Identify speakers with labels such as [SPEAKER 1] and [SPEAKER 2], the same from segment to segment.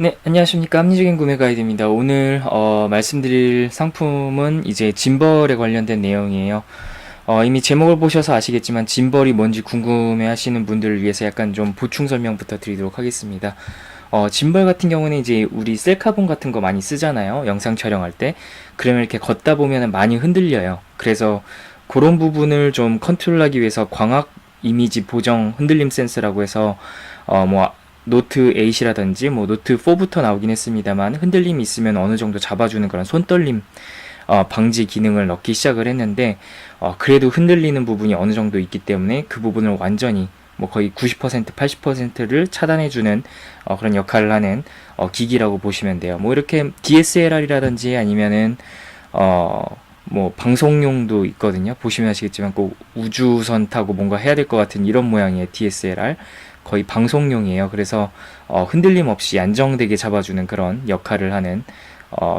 [SPEAKER 1] 네, 안녕하십니까. 합리적인 구매 가이드입니다. 오늘 말씀드릴 상품은 이제 짐벌에 관련된 내용이에요. 이미 제목을 보셔서 아시겠지만 짐벌이 뭔지 궁금해 하시는 분들을 위해서 약간 좀 보충 설명부터 드리도록 하겠습니다. 짐벌 같은 경우는 이제 우리 셀카봉 같은 거 많이 쓰잖아요. 영상 촬영할 때. 그러면 이렇게 걷다 보면 많이 흔들려요. 그래서 그런 부분을 좀 컨트롤하기 위해서 광학 이미지 보정 흔들림 센서라고 해서 뭐 노트 8이라든지 뭐 노트 4부터 나오긴 했습니다만 흔들림이 있으면 어느 정도 잡아주는 그런 손떨림 방지 기능을 넣기 시작을 했는데 그래도 흔들리는 부분이 어느 정도 있기 때문에 그 부분을 완전히 뭐 거의 90% 80%를 차단해주는 그런 역할을 하는 기기라고 보시면 돼요. 뭐 이렇게 DSLR이라든지 아니면은 뭐 방송용도 있거든요. 보시면 아시겠지만 꼭 우주선 타고 뭔가 해야 될 것 같은 이런 모양의 DSLR 거의 방송용이에요. 그래서 흔들림 없이 안정되게 잡아주는 그런 역할을 하는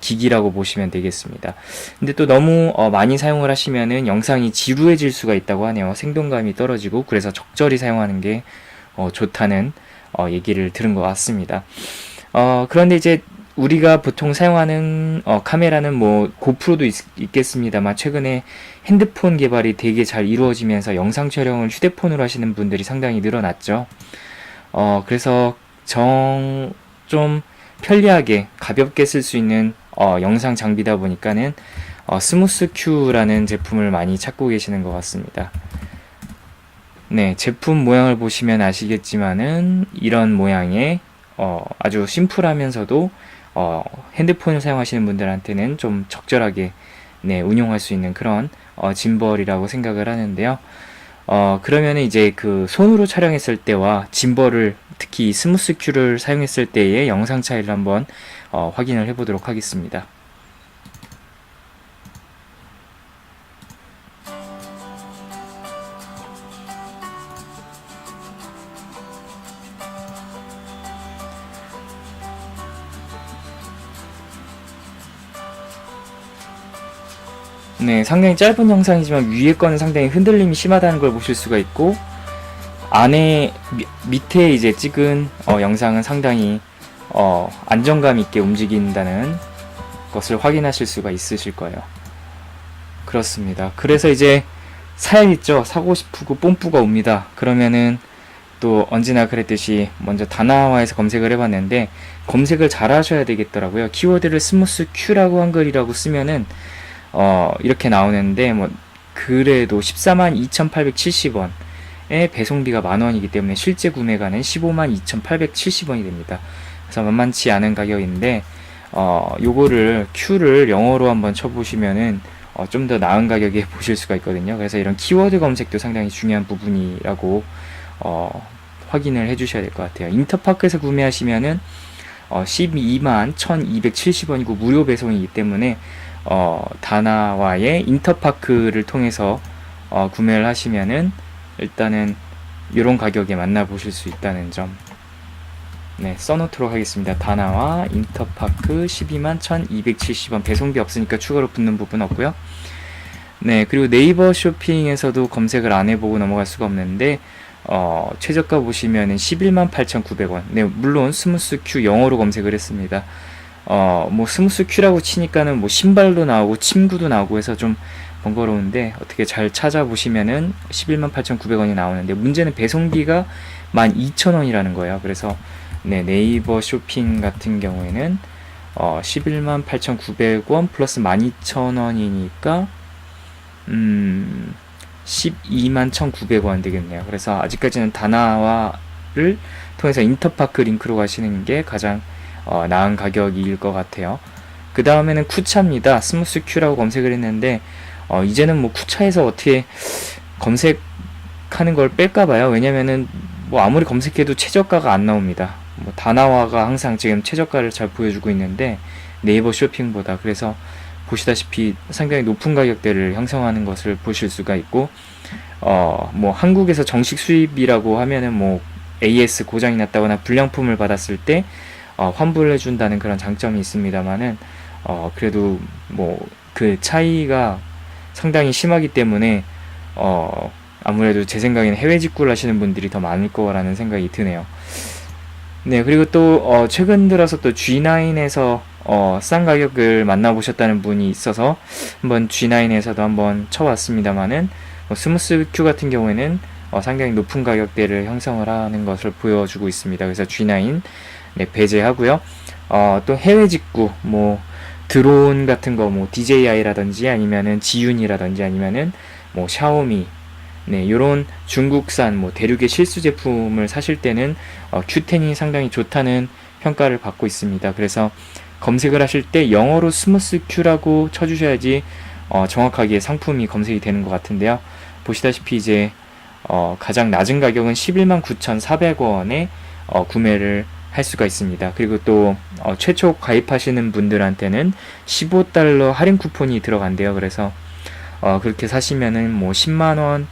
[SPEAKER 1] 기기라고 보시면 되겠습니다. 근데 또 너무 많이 사용을 하시면은 영상이 지루해질 수가 있다고 하네요. 생동감이 떨어지고 그래서 적절히 사용하는 게 좋다는 얘기를 들은 것 같습니다. 그런데 이제 우리가 보통 사용하는 카메라는 뭐 고프로도 있겠습니다만 최근에 핸드폰 개발이 되게 잘 이루어지면서 영상 촬영을 휴대폰으로 하시는 분들이 상당히 늘어났죠. 그래서 좀 편리하게 가볍게 쓸 수 있는 영상 장비다 보니까는 스무스 큐라는 제품을 많이 찾고 계시는 것 같습니다. 네, 제품 모양을 보시면 아시겠지만은 이런 모양의 아주 심플하면서도 핸드폰을 사용하시는 분들한테는 좀 적절하게 네, 운용할 수 있는 그런 짐벌이라고 생각을 하는데요. 그러면은 이제 그 손으로 촬영했을 때와 짐벌을 특히 스무스 큐를 사용했을 때의 영상 차이를 한번 확인을 해보도록 하겠습니다. 네, 상당히 짧은 영상이지만 위에 거는 상당히 흔들림이 심하다는 걸 보실 수가 있고 안에 밑에 이제 찍은 영상은 상당히 안정감 있게 움직인다는 것을 확인하실 수가 있으실 거예요. 그렇습니다. 그래서 이제 사야겠죠. 사고 싶고 뽐뿌가 옵니다. 그러면은 또 언제나 그랬듯이 먼저 다나와에서 검색을 해봤는데 검색을 잘 하셔야 되겠더라고요. 키워드를 스무스 큐라고 한글이라고 쓰면은 이렇게 나오는데 뭐 그래도 142,870원에 배송비가 만원이기 때문에 실제 구매가는 152,870원이 됩니다. 그래서 만만치 않은 가격인데 요거를 Q를 영어로 한번 쳐보시면은 좀 더 나은 가격에 보실 수가 있거든요. 그래서 이런 키워드 검색도 상당히 중요한 부분이라고 확인을 해주셔야 될 것 같아요. 인터파크에서 구매하시면은 121,270원이고 무료 배송이기 때문에 다나와의 인터파크를 통해서 구매를 하시면은 일단은 이런 가격에 만나보실 수 있다는 점 네, 써놓도록 하겠습니다. 다나와 인터파크 121,270원 배송비 없으니까 추가로 붙는 부분 없고요. 네, 그리고 네이버 쇼핑에서도 검색을 안 해보고 넘어갈 수가 없는데 최저가 보시면은 118,900원. 네, 물론 스무스 큐 영어로 검색을 했습니다. 뭐 스무스 큐라고 치니까는 뭐 신발도 나오고 침구도 나오고 해서 좀 번거로운데 어떻게 잘 찾아보시면은 118,900원이 나오는데 문제는 배송비가 12,000원이라는 거예요. 그래서 네, 네이버 쇼핑 같은 경우에는 118,900원 플러스 12,000원이니까 121,900원 되겠네요. 그래서 아직까지는 다나와를 통해서 인터파크 링크로 가시는 게 가장 나은 가격일 것 같아요. 그 다음에는 쿠차입니다. 스무스 큐라고 검색을 했는데 이제는 뭐 쿠차에서 어떻게 검색하는 걸 뺄까봐요. 왜냐면은 뭐 아무리 검색해도 최저가가 안 나옵니다. 뭐 다나와가 항상 지금 최저가를 잘 보여주고 있는데 네이버 쇼핑보다 그래서 보시다시피 상당히 높은 가격대를 형성하는 것을 보실 수가 있고 뭐 한국에서 정식 수입이라고 하면은 뭐 AS 고장이 났다거나 불량품을 받았을 때 환불을 해준다는 그런 장점이 있습니다만은 그래도 뭐 그 차이가 상당히 심하기 때문에 아무래도 제 생각에는 해외 직구를 하시는 분들이 더 많을 거라는 생각이 드네요. 네, 그리고 또 최근 들어서 또 G9에서 싼 가격을 만나보셨다는 분이 있어서 한번 G9에서도 한번 쳐봤습니다만은 스무스 큐 같은 경우에는 상당히 높은 가격대를 형성을 하는 것을 보여주고 있습니다. 그래서 G9 네, 배제하고요. 또 해외 직구 뭐 드론 같은 거 뭐 DJI라든지 아니면은 지윤이라든지 아니면은 뭐 샤오미 네, 요런 중국산 뭐 대륙의 실수 제품을 사실 때는 Q10이 상당히 좋다는 평가를 받고 있습니다. 그래서 검색을 하실 때 영어로 스무스 Q라고 쳐주셔야지 정확하게 상품이 검색이 되는 것 같은데요. 보시다시피 이제 가장 낮은 가격은 119,400원에 구매를 할 수가 있습니다. 그리고 또 최초 가입하시는 분들한테는 15달러 할인 쿠폰이 들어간대요. 그래서 그렇게 사시면은 뭐 10만원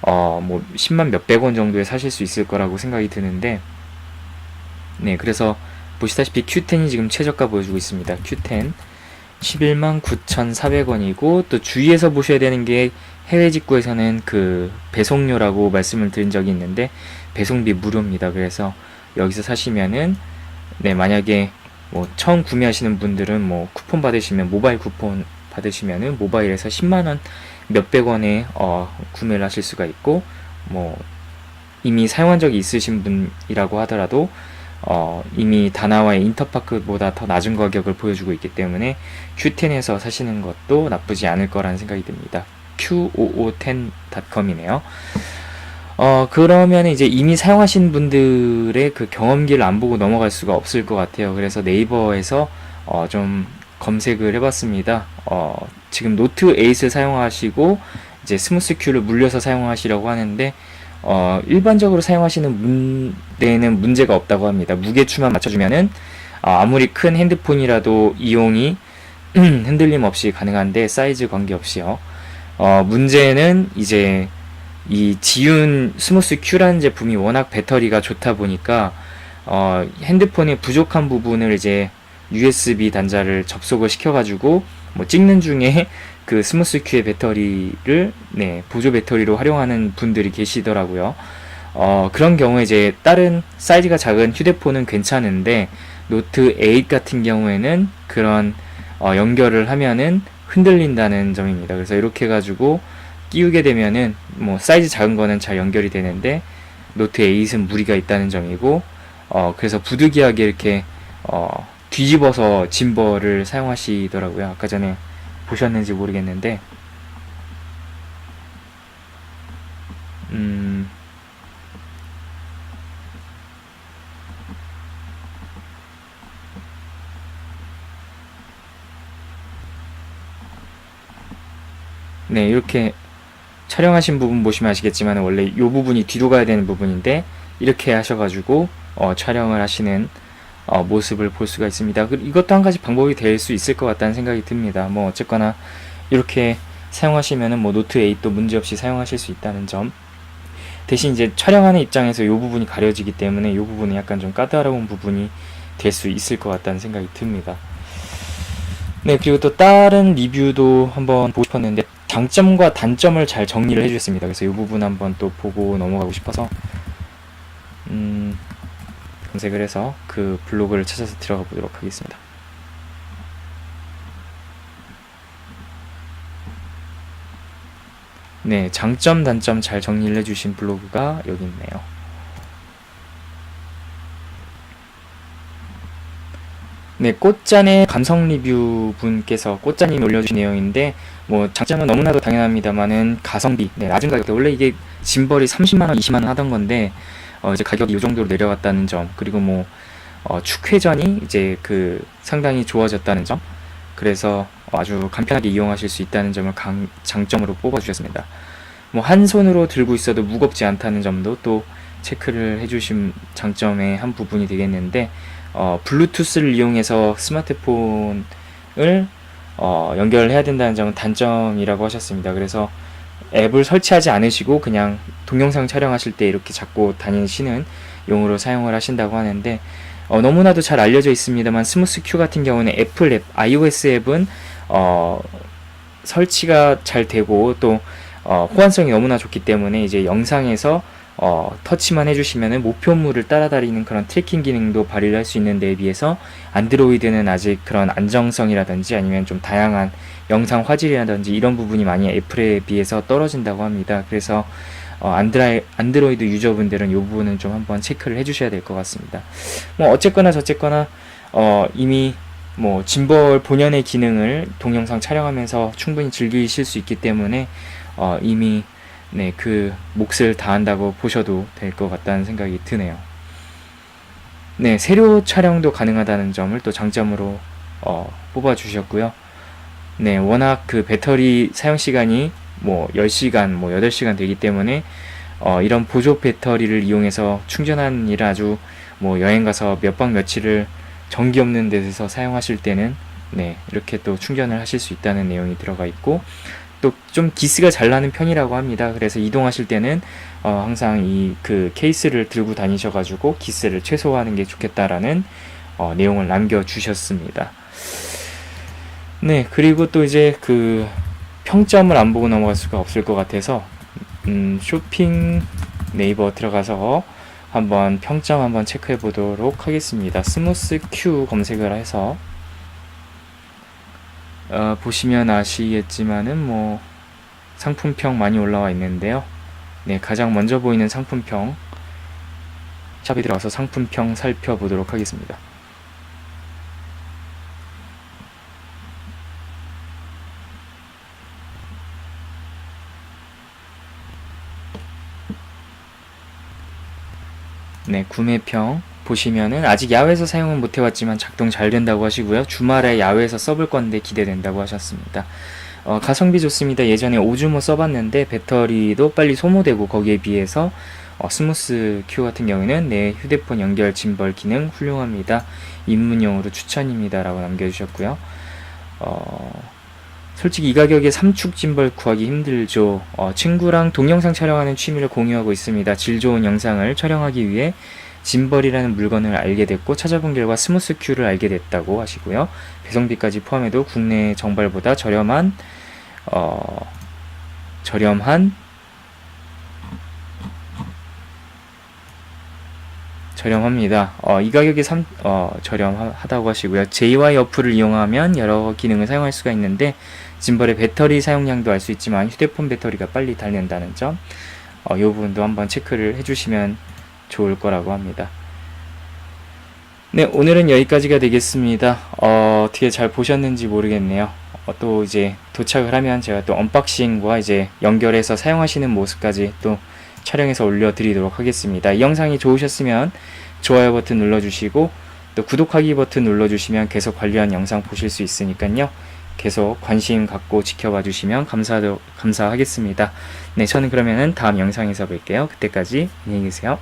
[SPEAKER 1] 뭐 10만 몇백 원 정도에 사실 수 있을 거라고 생각이 드는데 네, 그래서 보시다시피 Q10이 지금 최저가 보여주고 있습니다. Q10 11만 9,400원이고 또 주의해서 보셔야 되는 게 해외 직구에서는 그 배송료라고 말씀을 드린 적이 있는데 배송비 무료입니다. 그래서 여기서 사시면은 네, 만약에 뭐 처음 구매하시는 분들은 뭐 쿠폰 받으시면 모바일 쿠폰 받으시면은 모바일에서 10만원 몇백 원에 구매를 하실 수가 있고 뭐 이미 사용한 적이 있으신 분이라고 하더라도 이미 다나와의 인터파크보다 더 낮은 가격을 보여주고 있기 때문에 Q10에서 사시는 것도 나쁘지 않을 거라는 생각이 듭니다. Q5510.com이네요. 그러면 이제 이미 사용하신 분들의 그 경험기를 안 보고 넘어갈 수가 없을 것 같아요. 그래서 네이버에서 좀 검색을 해봤습니다. 지금 노트 8을 사용하시고 이제 스무스 큐를 물려서 사용하시려고 하는데 일반적으로 사용하시는 데에는 문제가 없다고 합니다. 무게추만 맞춰주면은 아무리 큰 핸드폰이라도 이용이 흔들림 없이 가능한데 사이즈 관계없이요. 문제는 이제 이 지윤 스무스 큐라는 제품이 워낙 배터리가 좋다 보니까 핸드폰의 부족한 부분을 이제 USB 단자를 접속을 시켜가지고 뭐 찍는 중에 그 스무스 큐의 배터리를 네, 보조 배터리로 활용하는 분들이 계시더라고요. 그런 경우에 이제 다른 사이즈가 작은 휴대폰은 괜찮은데 노트 8 같은 경우에는 그런 연결을 하면은 흔들린다는 점입니다. 그래서 이렇게 해가지고 끼우게 되면은 뭐 사이즈 작은 거는 잘 연결이 되는데 노트 8은 무리가 있다는 점이고 그래서 부득이하게 이렇게 뒤집어서 짐벌을 사용하시더라고요. 아까 전에 보셨는지 모르겠는데 네, 이렇게 촬영하신 부분 보시면 아시겠지만 원래 이 부분이 뒤로 가야 되는 부분인데 이렇게 하셔가지고 촬영을 하시는 모습을 볼 수가 있습니다. 이것도 한 가지 방법이 될 수 있을 것 같다는 생각이 듭니다. 뭐 어쨌거나 이렇게 사용하시면은 뭐 노트 8도 문제없이 사용하실 수 있다는 점. 대신 이제 촬영하는 입장에서 이 부분이 가려지기 때문에 이 부분은 약간 좀 까다로운 부분이 될 수 있을 것 같다는 생각이 듭니다. 네, 그리고 또 다른 리뷰도 한번 보고 싶었는데 장점과 단점을 잘 정리를 해주셨습니다. 그래서 이 부분 한번 또 보고 넘어가고 싶어서 검색을 해서 그 블로그를 찾아서 들어가 보도록 하겠습니다. 네, 장점, 단점 잘 정리를 해주신 블로그가 여기 있네요. 네, 꽃잔의 감성 리뷰 분께서 꽃잔님이 올려주신 내용인데 뭐 장점은 너무나도 당연합니다만은 가성비, 네, 낮은 가격대. 원래 이게 짐벌이 30만원, 20만원 하던 건데 이제 가격이 이 정도로 내려갔다는 점, 그리고 뭐 축회전이 이제 그 상당히 좋아졌다는 점, 그래서 아주 간편하게 이용하실 수 있다는 점을 장점으로 뽑아주셨습니다. 뭐 한 손으로 들고 있어도 무겁지 않다는 점도 또 체크를 해주신 장점의 한 부분이 되겠는데 블루투스를 이용해서 스마트폰을 연결해야 된다는 점은 단점이라고 하셨습니다. 그래서 앱을 설치하지 않으시고 그냥 동영상 촬영하실 때 이렇게 잡고 다니시는 용으로 사용을 하신다고 하는데 너무나도 잘 알려져 있습니다만 스무스 큐 같은 경우는 애플 앱, iOS 앱은 설치가 잘 되고 또 호환성이 너무나 좋기 때문에 이제 영상에서 터치만 해주시면은 목표물을 따라다니는 그런 트래킹 기능도 발휘를 할 수 있는 데에 비해서 안드로이드는 아직 그런 안정성이라든지 아니면 좀 다양한 영상 화질이라든지 이런 부분이 많이 애플에 비해서 떨어진다고 합니다. 그래서 안드로이드 유저분들은 이 부분은 좀 한번 체크를 해주셔야 될 것 같습니다. 뭐 어쨌거나 저쨌거나 이미 뭐 짐벌 본연의 기능을 동영상 촬영하면서 충분히 즐기실 수 있기 때문에 이미 네, 그 몫을 다한다고 보셔도 될 것 같다는 생각이 드네요. 네, 세로 촬영도 가능하다는 점을 또 장점으로 뽑아 주셨고요. 네, 워낙 그 배터리 사용 시간이 뭐 10시간, 뭐 8시간 되기 때문에 이런 보조 배터리를 이용해서 충전하는 일을 아주 뭐 여행 가서 몇 박 며칠을 전기 없는 데서 사용하실 때는 네, 이렇게 또 충전을 하실 수 있다는 내용이 들어가 있고, 또 좀 기스가 잘 나는 편이라고 합니다. 그래서 이동하실 때는 항상 이 그 케이스를 들고 다니셔가지고 기스를 최소화하는 게 좋겠다라는 내용을 남겨주셨습니다. 네, 그리고 또 이제 그 평점을 안 보고 넘어갈 수가 없을 것 같아서 쇼핑 네이버 들어가서 한번 평점 한번 체크해 보도록 하겠습니다. 스무스 Q 검색을 해서 보시면 아시겠지만은 뭐 상품평 많이 올라와 있는데요. 네, 가장 먼저 보이는 상품평 샵에 들어가서 상품평 살펴보도록 하겠습니다. 네, 구매평 보시면은 아직 야외에서 사용은 못 해봤지만 작동 잘 된다고 하시고요. 주말에 야외에서 써볼 건데 기대된다고 하셨습니다. 가성비 좋습니다. 예전에 오즈모 써봤는데 배터리도 빨리 소모되고, 거기에 비해서 스무스 Q 같은 경우에는 내 휴대폰 연결 짐벌 기능 훌륭합니다. 입문용으로 추천입니다. 라고 남겨주셨고요. 솔직히 이 가격에 3축 짐벌 구하기 힘들죠. 친구랑 동영상 촬영하는 취미를 공유하고 있습니다. 질 좋은 영상을 촬영하기 위해 짐벌이라는 물건을 알게 됐고, 찾아본 결과 스무스 Q를 알게 됐다고 하시고요. 배송비까지 포함해도 국내 정발보다 저렴합니다. 이 가격에 저렴하다고 하시고요. JY 어플을 이용하면 여러 기능을 사용할 수가 있는데, 짐벌의 배터리 사용량도 알 수 있지만 휴대폰 배터리가 빨리 닳는다는 점, 이 부분도 한번 체크를 해주시면 좋을 거라고 합니다. 네, 오늘은 여기까지가 되겠습니다. 어떻게 잘 보셨는지 모르겠네요. 또 이제 도착을 하면 제가 또 언박싱과 이제 연결해서 사용하시는 모습까지 또 촬영해서 올려드리도록 하겠습니다. 이 영상이 좋으셨으면 좋아요 버튼 눌러주시고, 또 구독하기 버튼 눌러주시면 계속 관련 영상 보실 수 있으니까요. 계속 관심 갖고 지켜봐 주시면 감사하겠습니다. 네, 저는 그러면은 다음 영상에서 뵐게요. 그때까지 안녕히 계세요.